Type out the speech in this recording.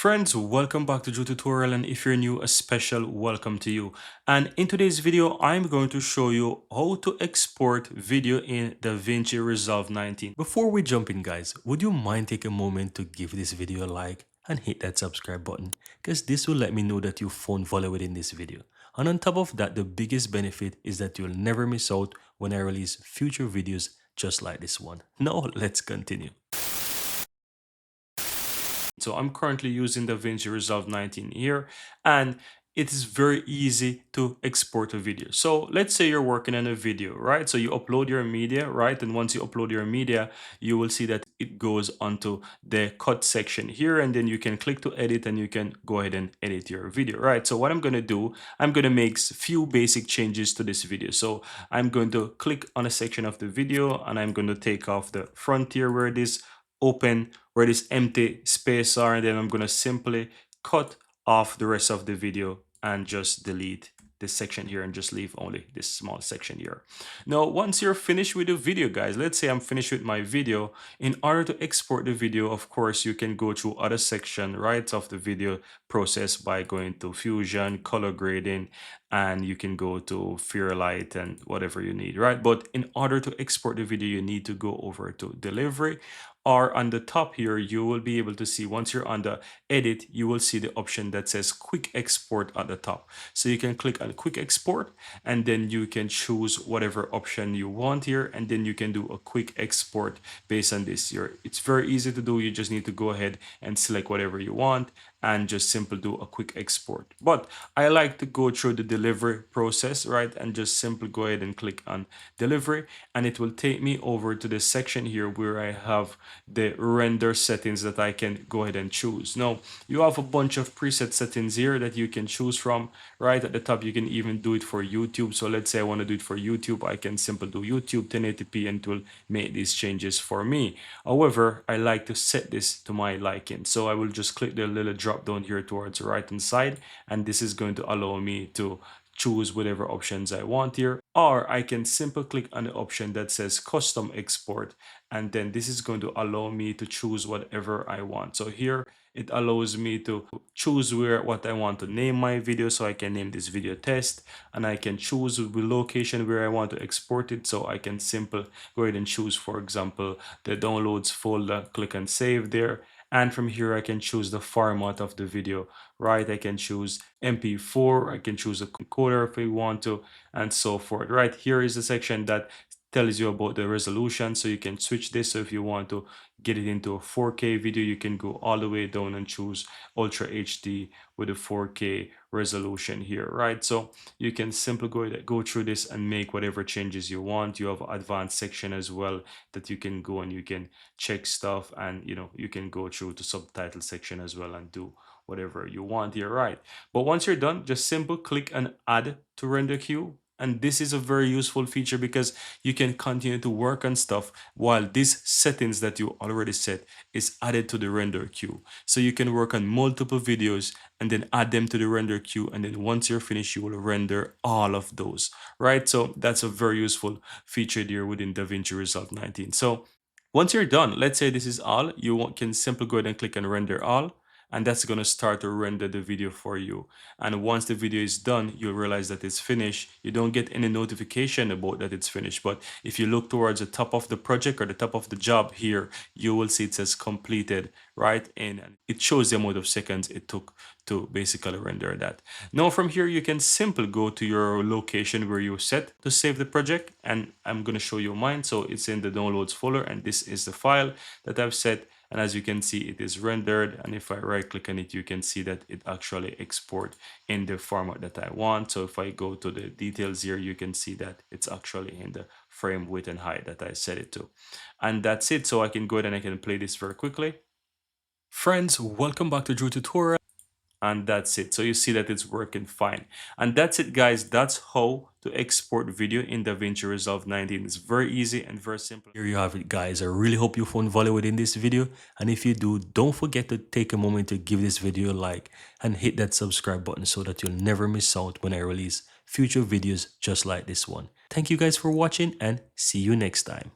Friends, welcome back to Joe Tutorial, and if you're new, a special welcome to you. And in today's video, I'm going to show you how to export video in DaVinci Resolve 19. Before we jump in, guys, would you mind take a moment to give this video a like and hit that subscribe button? Because this will let me know that you found value within this video. And on top of that, the biggest benefit is that you'll never miss out when I release future videos just like this one. Now, let's continue. So I'm currently using DaVinci Resolve 19 here, and it is very easy to export a video. So let's say you're working on a video, right? So you upload your media, right? And once you upload your media, you will see that it goes onto the cut section here, and then you can click to edit and you can go ahead and edit your video, right? So what I'm going to do, I'm going to make few basic changes to this video. So I'm going to click on a section of the video and I'm going to take off the front here where it is open, where this empty space are, and then I'm going to simply cut off the rest of the video and just delete this section here and just leave only this small section here. Now, once you're finished with the video, guys, let's say I'm finished with my video. In order to export the video, of course, you can go through other section, right, of the video process by going to Fusion, color grading, and you can go to Fairlight and whatever you need, right? But in order to export the video, you need to go over to delivery, or on the top here, you will be able to see, once you're on the edit, you will see the option that says quick export at the top. So you can click on quick export and then you can choose whatever option you want here, and then you can do a quick export based on this here. It's very easy to do. You just need to go ahead and select whatever you want and just simply do a quick export. But I like to go through the delivery process, right, and just simply go ahead and click on delivery, and it will take me over to the section here where I have the render settings that I can go ahead and choose. Now, you have a bunch of preset settings here that you can choose from. Right at the top, you can even do it for YouTube. So let's say I want to do it for YouTube, I can simply do YouTube 1080p and it will make these changes for me. However, I like to set this to my liking. So I will just click the little drop down here towards the right hand side, and this is going to allow me to choose whatever options I want here, or I can simply click on the option that says custom export, and then this is going to allow me to choose whatever I want. So here it allows me to choose what I want to name my video. So I can name this video test, and I can choose the location where I want to export it. So I can simply go ahead and choose, for example, the downloads folder, click and save there. And from here, I can choose the format of the video, right? I can choose MP4, I can choose a encoder if I want to, and so forth, right? Here is the section that tells you about the resolution, so you can switch this. So if you want to get it into a 4K video, you can go all the way down and choose Ultra HD with a 4K resolution here, right? So you can simply go through this and make whatever changes you want. You have advanced section as well that you can go and you can check stuff, and you can go through the subtitle section as well and do whatever you want here, right? But once you're done, just simply click on add to render queue. And this is a very useful feature because you can continue to work on stuff while these settings that you already set is added to the render queue. So you can work on multiple videos and then add them to the render queue. And then once you're finished, you will render all of those, right? So that's a very useful feature there within DaVinci Resolve 19. So once you're done, let's say this is all, you can simply go ahead and click on render all, and that's going to start to render the video for you. And once the video is done, you'll realize that it's finished. You don't get any notification about that it's finished, but if you look towards the top of the project or the top of the job here, you will see it says completed, right? And it shows the amount of seconds it took to basically render that. Now from here, you can simply go to your location where you set to save the project, and I'm going to show you mine. So it's in the downloads folder, and this is the file that I've set. And as you can see, it is rendered, and if I right click on it, you can see that it actually export in the format that I want. So if I go to the details here, you can see that it's actually in the frame width and height that I set it to. And that's it. So I can go ahead and I can play this very quickly. Friends, welcome back to Drew Tutorial. And that's it. So you see that it's working fine. And that's it, guys. That's how to export video in DaVinci Resolve 19. It's very easy and very simple. Here you have it, guys. I really hope you found value within this video. And if you do, don't forget to take a moment to give this video a like and hit that subscribe button so that you'll never miss out when I release future videos just like this one. Thank you guys for watching, and see you next time.